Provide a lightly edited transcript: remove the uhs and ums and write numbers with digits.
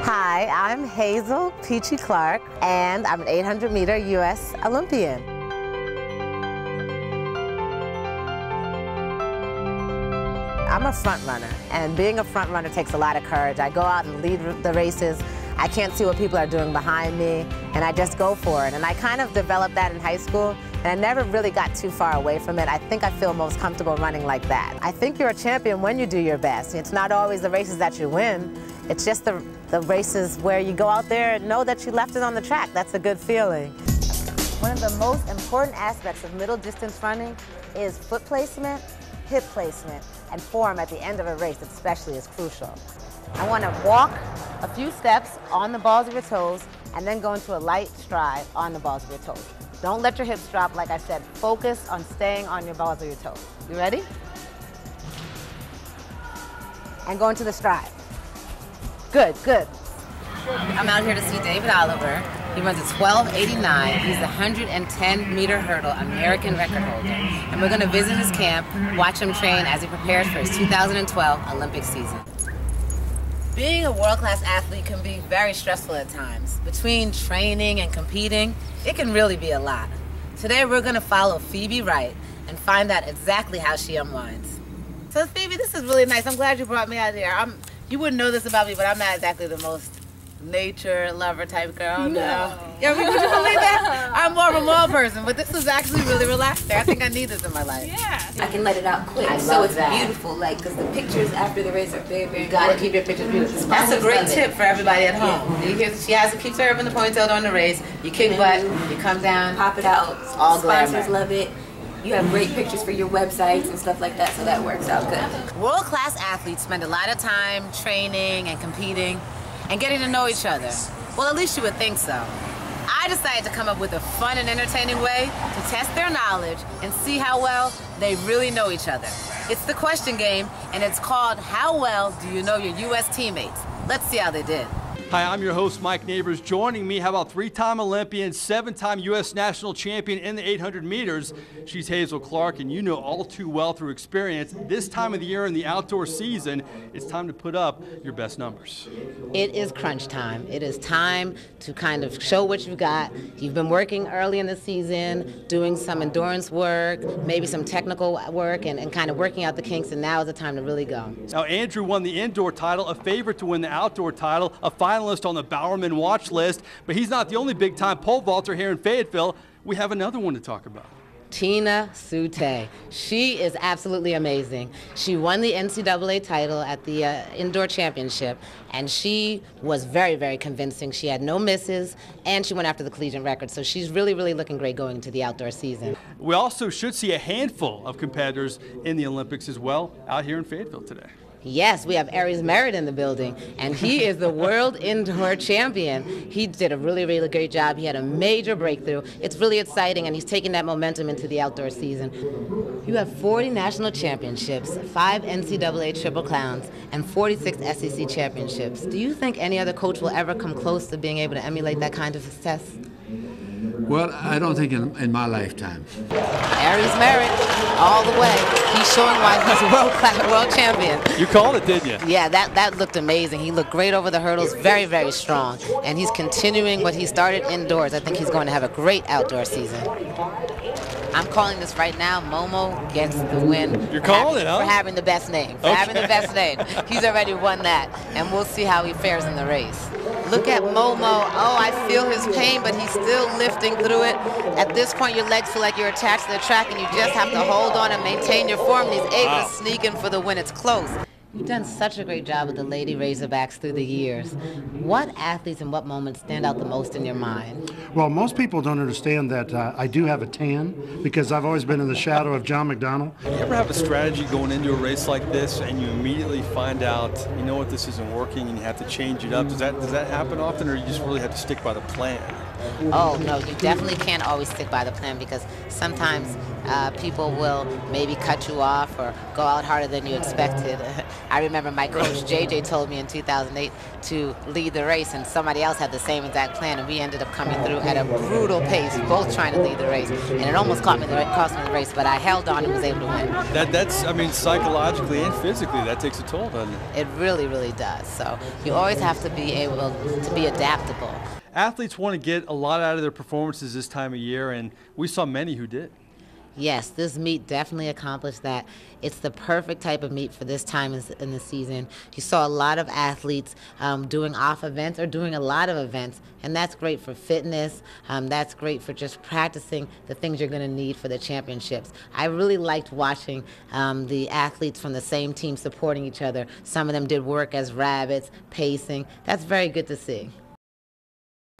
Hi, I'm Hazel Peachy Clark, and I'm an 800-meter U.S. Olympian. I'm a front runner, and being a front runner takes a lot of courage. I go out and lead the races. I can't see what people are doing behind me, and I just go for it. And I kind of developed that in high school, and I never really got too far away from it. I think I feel most comfortable running like that. I think you're a champion when you do your best. It's not always the races that you win. It's just the races where you go out there and know that you left it on the track. That's a good feeling. One of the most important aspects of middle distance running is foot placement, hip placement, and form at the end of a race especially is crucial. I want to walk a few steps on the balls of your toes and then go into a light stride on the balls of your toes. Don't let your hips drop, like I said. Focus on staying on your balls of your toes. You ready? And go into the stride. Good, good. I'm out here to see David Oliver. He runs a 12:89. He's the 110-meter hurdle American record holder. And we're going to visit his camp, watch him train as he prepares for his 2012 Olympic season. Being a world-class athlete can be very stressful at times. Between training and competing, it can really be a lot. Today we're going to follow Phoebe Wright and find out exactly how she unwinds. So Phoebe, this is really nice. I'm glad you brought me out here. You wouldn't know this about me, but I'm not exactly the most nature lover type girl. No. Yeah, would you believe that? I'm more of a mall person, but this is actually really relaxing. I think I need this in my life. Yeah. I can let it out quick, so it's beautiful. Like, because the pictures after the race are very, very. You gotta keep your pictures beautiful. That's a great tip for everybody at home. She keeps her up in the ponytail during the race. You kick butt, you come down, pop it out. All sponsors love it. You have great pictures for your websites and stuff like that, so that works out good. World-class athletes spend a lot of time training and competing and getting to know each other. Well, at least you would think so. I decided to come up with a fun and entertaining way to test their knowledge and see how well they really know each other. It's the question game, and it's called How Well Do You Know Your U.S. Teammates? Let's see how they did. Hi, I'm your host, Mike Neighbors. Joining me, how about 3-time Olympian, 7-time U.S. national champion in the 800 meters. She's Hazel Clark, and you know all too well through experience, this time of the year in the outdoor season, it's time to put up your best numbers. It is crunch time. It is time to kind of show what you've got. You've been working early in the season, doing some endurance work, maybe some technical work, and kind of working out the kinks, and now is the time to really go. Now, Andrew won the indoor title, a favorite to win the outdoor title, a finalist on the Bowerman watch list, but he's not the only big-time pole vaulter here in Fayetteville. We have another one to talk about. Tina Sute. She is absolutely amazing. She won the NCAA title at the indoor championship, and she was very, very convincing. She had no misses, and she went after the collegiate record, so she's really, really looking great going into the outdoor season. We also should see a handful of competitors in the Olympics as well out here in Fayetteville today. Yes, we have Aries Merritt in the building, and he is the world indoor champion. He did a really, really great job. He had a major breakthrough. It's really exciting, and he's taking that momentum into the outdoor season. You have 40 national championships, 5 NCAA Triple Crowns, and 46 SEC championships. Do you think any other coach will ever come close to being able to emulate that kind of success? Well, I don't think in my lifetime. Aries Merritt, all the way. He's showing why he's world champion. You called it, didn't you? Yeah, that looked amazing. He looked great over the hurdles, very, very strong. And he's continuing what he started indoors. I think he's going to have a great outdoor season. I'm calling this right now. Momo gets the win. You're calling it, huh? For having the best name. For having the best name. He's already won that. And we'll see how he fares in the race. Look at Momo. Oh, I feel his pain, but he's still lifting through it. At this point, your legs feel like you're attached to the track, and you just have to hold on and maintain your form. And he's able to sneak in for the win. It's close. You've done such a great job with the Lady Razorbacks through the years. What athletes and what moments stand out the most in your mind? Well, most people don't understand that I do have a tan because I've always been in the shadow of John McDonnell. Do you ever have a strategy going into a race like this and you immediately find out, you know what, this isn't working and you have to change it up? Does that happen often, or you just really have to stick by the plan? Oh, no, you definitely can't always stick by the plan because sometimes people will maybe cut you off or go out harder than you expected. I remember my coach, JJ, told me in 2008 to lead the race, and somebody else had the same exact plan, and we ended up coming through at a brutal pace, both trying to lead the race, and it almost cost me the race, but I held on and was able to win. That's, I mean, psychologically and physically, that takes a toll, doesn't it? It really, really does. So you always have to be able to be adaptable. Athletes want to get a lot out of their performances this time of year, and we saw many who did. Yes, this meet definitely accomplished that. It's the perfect type of meet for this time in the season. You saw a lot of athletes doing off events or doing a lot of events, and that's great for fitness. That's great for just practicing the things you're going to need for the championships. I really liked watching the athletes from the same team supporting each other. Some of them did work as rabbits, pacing. That's very good to see.